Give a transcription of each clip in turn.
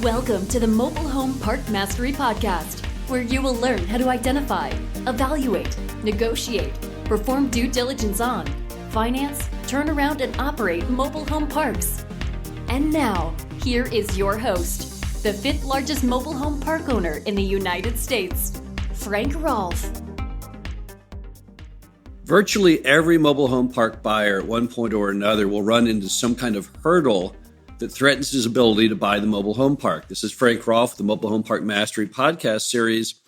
Welcome to the Mobile Home Park Mastery Podcast, where you will learn how to identify, evaluate, negotiate, perform due diligence on, finance, turn around, and operate mobile home parks. And now, here is your host, the fifth largest mobile home park owner in the United States, Frank Rolfe. Virtually every mobile home park buyer at one point or another will run into some kind of hurdle that threatens his ability to buy the mobile home park. This is Frank Rolfe, the Mobile Home Park Mastery podcast series.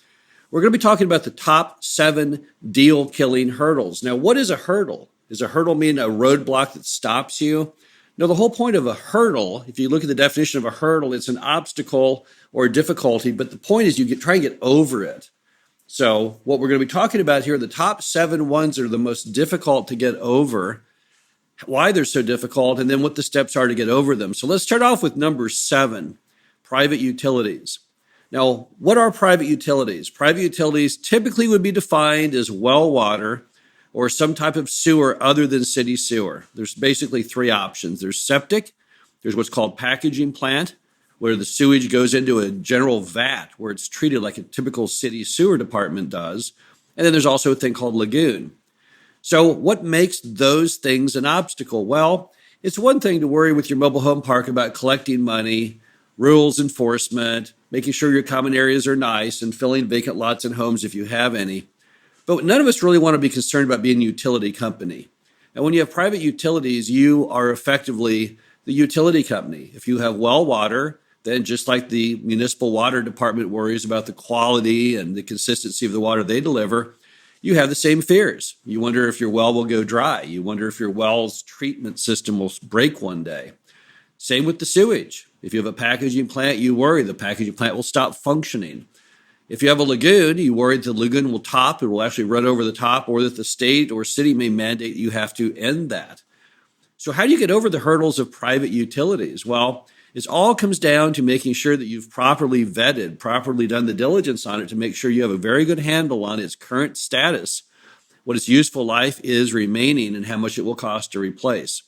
We're going to be talking about the top 7 deal-killing hurdles. Now, what is a hurdle? Does a hurdle mean a roadblock that stops you? No, the whole point of a hurdle, if you look at the definition of a hurdle, it's an obstacle or a difficulty, but the point is you try and get over it. So what we're going to be talking about here are the top 7 ones that are the most difficult to get over, why they're so difficult, and then what the steps are to get over them. So let's start off with number 7, private utilities. Now, what are private utilities? Private utilities typically would be defined as well water or some type of sewer other than city sewer. There's basically 3 options. There's septic, there's what's called packaging plant, where the sewage goes into a general vat where it's treated like a typical city sewer department does. And then there's also a thing called lagoon. So what makes those things an obstacle? Well, it's one thing to worry with your mobile home park about collecting money, rules enforcement, making sure your common areas are nice, and filling vacant lots and homes if you have any. But none of us really want to be concerned about being a utility company. And when you have private utilities, you are effectively the utility company. If you have well water, then just like the municipal water department worries about the quality and the consistency of the water they deliver, you have the same fears. You wonder if your well will go dry. You wonder if your well's treatment system will break one day. Same with the sewage. If you have a packaging plant, you worry the packaging plant will stop functioning. If you have a lagoon, you worry the lagoon will top, it will actually run over the top, or that the state or city may mandate you have to end that. So how do you get over the hurdles of private utilities? Well, it all comes down to making sure that you've properly vetted, properly done the diligence on it to make sure you have a very good handle on its current status, what its useful life is remaining, and how much it will cost to replace.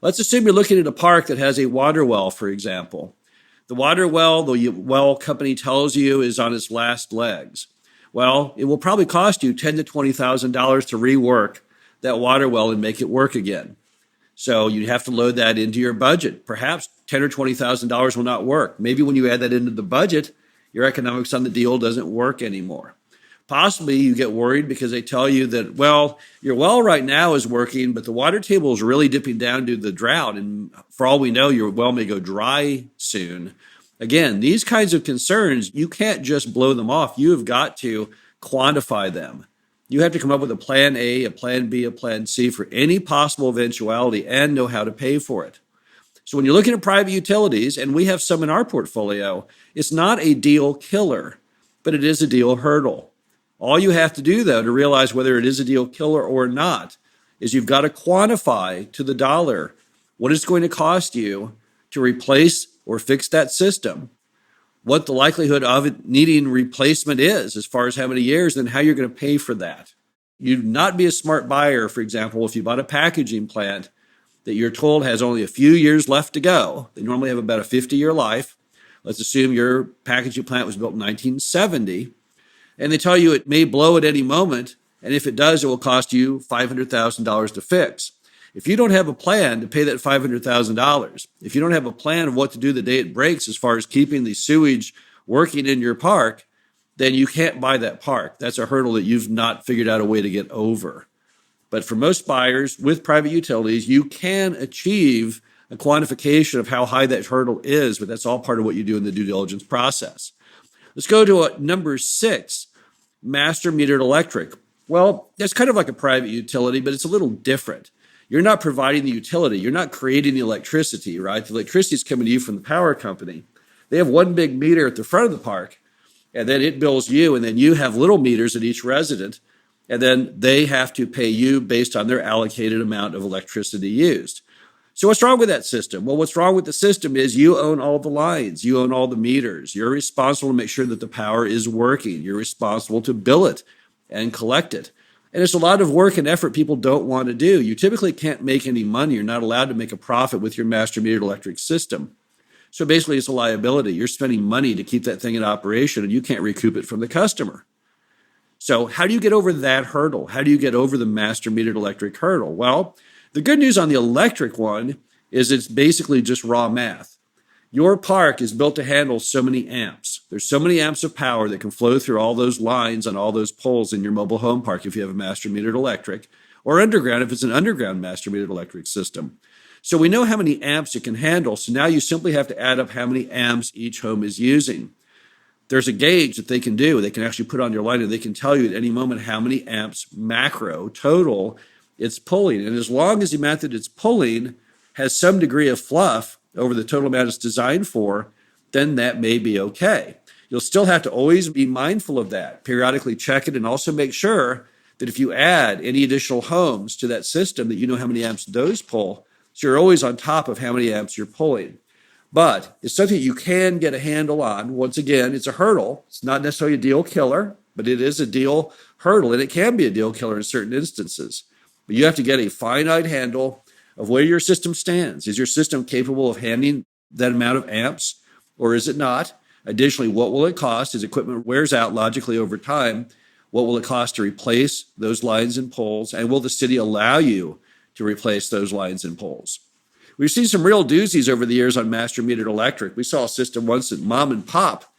Let's assume you're looking at a park that has a water well, for example. The water well, the well company tells you, is on its last legs. Well, it will probably cost you $10,000 to $20,000 to rework that water well and make it work again. So you have to load that into your budget. Perhaps $10,000 or $20,000 will not work. Maybe when you add that into the budget, your economics on the deal doesn't work anymore. Possibly you get worried because they tell you that, well, your well right now is working, but the water table is really dipping down due to the drought. And for all we know, your well may go dry soon. Again, these kinds of concerns, you can't just blow them off. You have got to quantify them. You have to come up with a plan A, a plan B, a plan C for any possible eventuality and know how to pay for it. So when you're looking at private utilities, and we have some in our portfolio, it's not a deal killer, but it is a deal hurdle. All you have to do, though, to realize whether it is a deal killer or not, is you've got to quantify to the dollar what it's going to cost you to replace or fix that system, what the likelihood of it needing replacement is as far as how many years, and how you're going to pay for that. You'd not be a smart buyer, for example, if you bought a packaging plant that you're told has only a few years left to go. They normally have about a 50-year life. Let's assume your packaging plant was built in 1970, and they tell you it may blow at any moment, and if it does, it will cost you $500,000 to fix. If you don't have a plan to pay that $500,000, if you don't have a plan of what to do the day it breaks as far as keeping the sewage working in your park, then you can't buy that park. That's a hurdle that you've not figured out a way to get over. But for most buyers with private utilities, you can achieve a quantification of how high that hurdle is, but that's all part of what you do in the due diligence process. Let's go to number 6, master metered electric. Well, that's kind of like a private utility, but it's a little different. You're not providing the utility. You're not creating the electricity, right? The electricity is coming to you from the power company. They have one big meter at the front of the park, and then it bills you, and then you have little meters at each resident, and then they have to pay you based on their allocated amount of electricity used. So what's wrong with that system? Well, what's wrong with the system is you own all the lines. You own all the meters. You're responsible to make sure that the power is working. You're responsible to bill it and collect it. And it's a lot of work and effort people don't want to do. You typically can't make any money. You're not allowed to make a profit with your master metered electric system. So basically, it's a liability. You're spending money to keep that thing in operation, and you can't recoup it from the customer. So how do you get over that hurdle? How do you get over the master metered electric hurdle? Well, the good news on the electric one is it's basically just raw math. Your park is built to handle so many amps. There's so many amps of power that can flow through all those lines on all those poles in your mobile home park if you have a master metered electric, or underground if it's an underground master metered electric system. So we know how many amps it can handle, so now you simply have to add up how many amps each home is using. There's a gauge that they can do. They can actually put on your line and they can tell you at any moment how many amps macro total it's pulling. And as long as the amount that it's pulling has some degree of fluff over the total amount it's designed for, then that may be okay. You'll still have to always be mindful of that, periodically check it, and also make sure that if you add any additional homes to that system, that you know how many amps those pull, so you're always on top of how many amps you're pulling. But it's something you can get a handle on. Once again, it's a hurdle. It's not necessarily a deal killer, but it is a deal hurdle, and it can be a deal killer in certain instances. But you have to get a finite handle of where your system stands. Is your system capable of handling that amount of amps, or is it not? Additionally, what will it cost as equipment wears out logically over time? What will it cost to replace those lines and poles? And will the city allow you to replace those lines and poles? We've seen some real doozies over the years on master metered electric. We saw a system once that mom and pop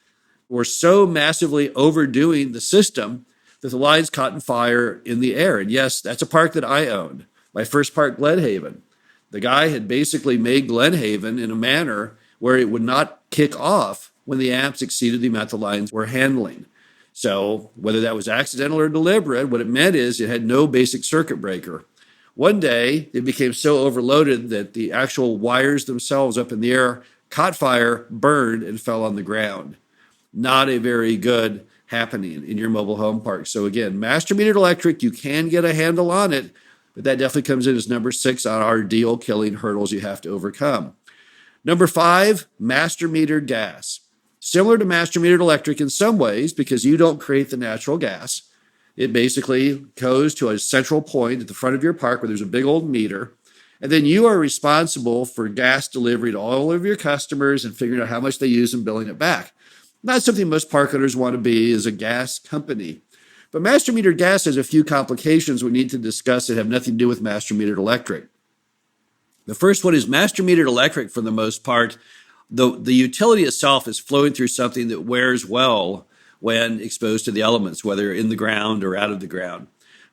were so massively overdoing the system that the lines caught on fire in the air. And yes, that's a park that I owned, my first park, Glenhaven. The guy had basically made Glenhaven in a manner where it would not kick off when the amps exceeded the amount the lines were handling. So whether that was accidental or deliberate, what it meant is it had no basic circuit breaker. One day, it became so overloaded that the actual wires themselves up in the air caught fire, burned, and fell on the ground. Not a very good happening in your mobile home park. So again, master metered electric, you can get a handle on it, but that definitely comes in as number 6 on our deal-killing hurdles you have to overcome. Number 5, master metered gas. Similar to master metered electric in some ways because you don't create the natural gas. It basically goes to a central point at the front of your park where there's a big old meter. And then you are responsible for gas delivery to all of your customers and figuring out how much they use and billing it back. Not something most park owners want to be as a gas company. But master metered gas has a few complications we need to discuss that have nothing to do with master metered electric. The first one is master metered electric, for the most part, the utility itself is flowing through something that wears well when exposed to the elements, whether in the ground or out of the ground.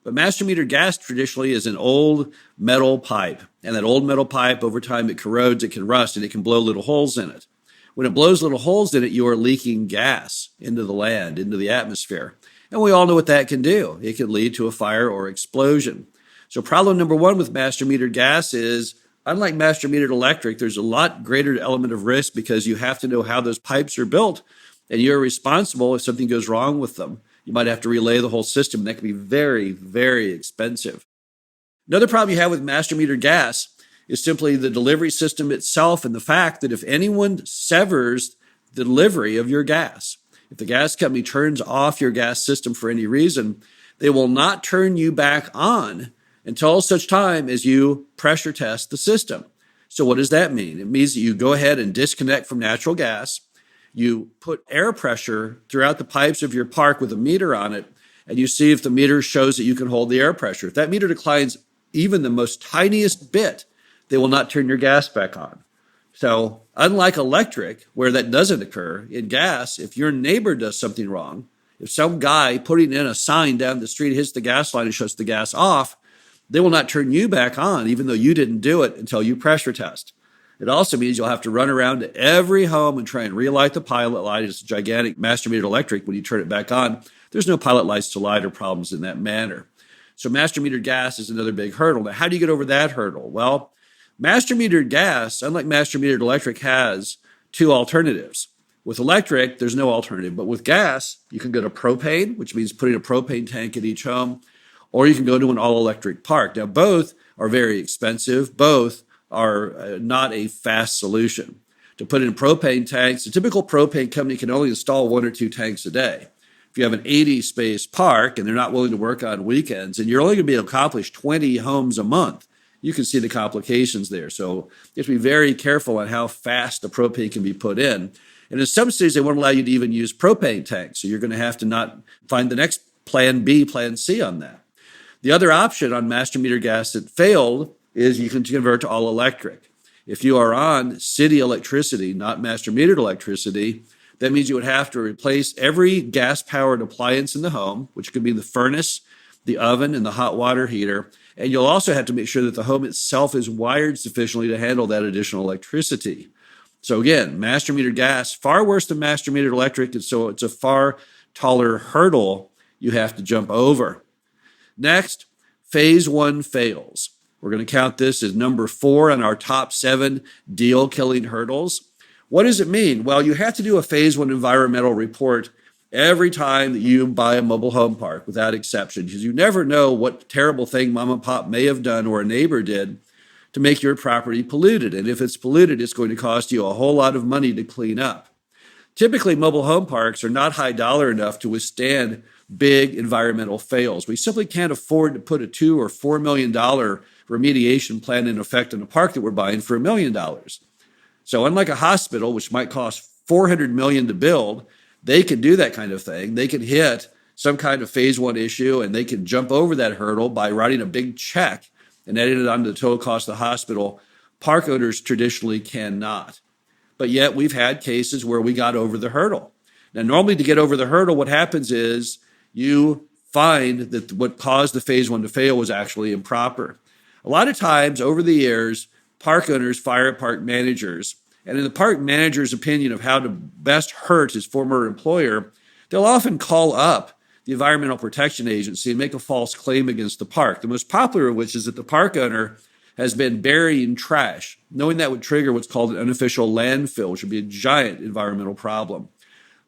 But master metered gas traditionally is an old metal pipe. And that old metal pipe, over time, it corrodes, it can rust, and it can blow little holes in it. When it blows little holes in it, you are leaking gas into the land, into the atmosphere. And we all know what that can do. It can lead to a fire or explosion. So problem number 1 with master metered gas is, unlike master metered electric, there's a lot greater element of risk because you have to know how those pipes are built. And you're responsible if something goes wrong with them. You might have to relay the whole system, and that can be very, very expensive. Another problem you have with master metered gas is simply the delivery system itself and the fact that if anyone severs the delivery of your gas, if the gas company turns off your gas system for any reason, they will not turn you back on until such time as you pressure test the system. So what does that mean? It means that you go ahead and disconnect from natural gas. You put air pressure throughout the pipes of your park with a meter on it, and you see if the meter shows that you can hold the air pressure. If that meter declines even the most tiniest bit, they will not turn your gas back on. So unlike electric, where that doesn't occur, in gas, if your neighbor does something wrong, if some guy putting in a sign down the street hits the gas line and shuts the gas off, they will not turn you back on, even though you didn't do it, until you pressure test. It also means you'll have to run around to every home and try and relight the pilot light. It's a gigantic master metered electric. When you turn it back on, there's no pilot lights to light or problems in that manner. So master metered gas is another big hurdle. Now, how do you get over that hurdle? Well, master metered gas, unlike master metered electric, has 2 alternatives. With electric, there's no alternative. But with gas, you can go to propane, which means putting a propane tank at each home, or you can go to an all-electric park. Now, both are very expensive. Both are not a fast solution. To put in propane tanks, a typical propane company can only install 1 or 2 tanks a day. If you have an 80-space park and they're not willing to work on weekends, and you're only going to be able to accomplish 20 homes a month, you can see the complications there. So you have to be very careful on how fast the propane can be put in. And in some cities, they won't allow you to even use propane tanks. So you're going to have to not find the next plan B, plan C on that. The other option on master meter gas that failed is you can convert to all electric. If you are on city electricity, not master metered electricity, that means you would have to replace every gas-powered appliance in the home, which could be the furnace, the oven, and the hot water heater. And you'll also have to make sure that the home itself is wired sufficiently to handle that additional electricity. So again, master metered gas, far worse than master metered electric, and so it's a far taller hurdle you have to jump over. Next, phase one fails. We're going to count this as number 4 on our top 7 deal-killing hurdles. What does it mean? Well, you have to do a phase one environmental report every time that you buy a mobile home park, without exception, because you never know what terrible thing mom and pop may have done or a neighbor did to make your property polluted. And if it's polluted, it's going to cost you a whole lot of money to clean up. Typically, mobile home parks are not high dollar enough to withstand big environmental fails. We simply can't afford to put a $2 or $4 million remediation plan in effect in a park that we're buying for $1 million. So unlike a hospital, which might cost $400 million to build, they can do that kind of thing. They can hit some kind of phase one issue, and they can jump over that hurdle by writing a big check and adding it onto the total cost of the hospital. Park owners traditionally cannot. But yet we've had cases where we got over the hurdle. Now, normally to get over the hurdle, what happens is you find that what caused the phase one to fail was actually improper. A lot of times over the years, park owners fire park managers, and in the park manager's opinion of how to best hurt his former employer, they'll often call up the Environmental Protection Agency and make a false claim against the park. The most popular of which is that the park owner has been burying trash, knowing that would trigger what's called an unofficial landfill, which would be a giant environmental problem.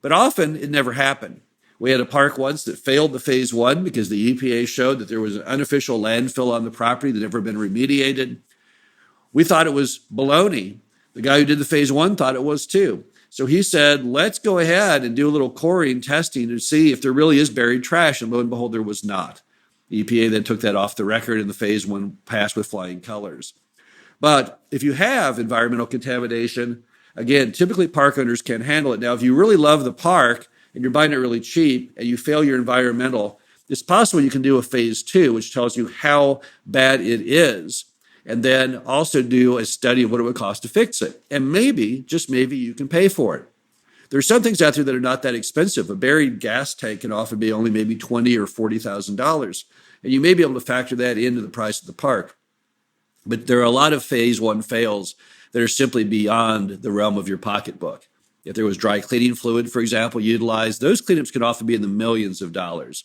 But often it never happened. We had a park once that failed the phase one because the EPA showed that there was an unofficial landfill on the property that had never been remediated. We thought it was baloney. The guy who did the phase one thought it was too. So he said, let's go ahead and do a little coring testing to see if there really is buried trash. And lo and behold, there was not. The EPA then took that off the record and the phase one passed with flying colors. But if you have environmental contamination, again, typically park owners can handle it. Now, if you really love the park and you're buying it really cheap and you fail your environmental, it's possible you can do a phase two, which tells you how bad it is, and then also do a study of what it would cost to fix it. And maybe, just maybe, you can pay for it. There's some things out there that are not that expensive. A buried gas tank can often be only maybe $20,000 or $40,000, and you may be able to factor that into the price of the park. But there are a lot of phase one fails that are simply beyond the realm of your pocketbook. If there was dry cleaning fluid, for example, utilized, those cleanups can often be in the millions of dollars.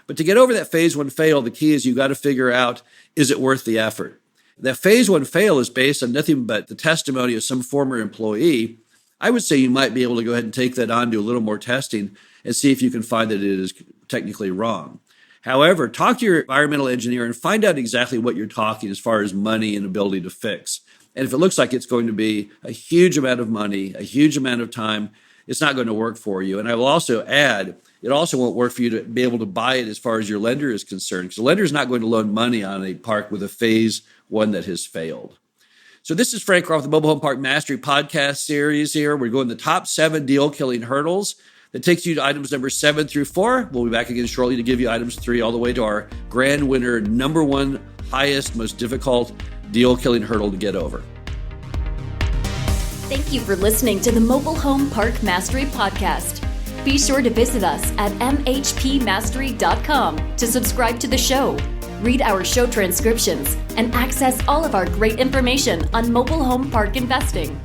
But to get over that phase one fail, the key is you've got to figure out, is it worth the effort? That phase one fail is based on nothing but the testimony of some former employee. I would say you might be able to go ahead and take that on, do a little more testing, and see if you can find that it is technically wrong. However, talk to your environmental engineer and find out exactly what you're talking as far as money and ability to fix. And if it looks like it's going to be a huge amount of money, a huge amount of time, it's not going to work for you. And I will also add, it also won't work for you to be able to buy it as far as your lender is concerned, because the lender is not going to loan money on a park with a phase one that has failed. So this is Frank Roth, the Mobile Home Park Mastery podcast series here. We're going the top 7 deal-killing hurdles. That takes you to items number 7 through 4. We'll be back again shortly to give you items 3 all the way to our grand winner, number 1, highest, most difficult deal-killing hurdle to get over. Thank you for listening to the Mobile Home Park Mastery Podcast. Be sure to visit us at mhpmastery.com to subscribe to the show, read our show transcriptions, and access all of our great information on mobile home park investing.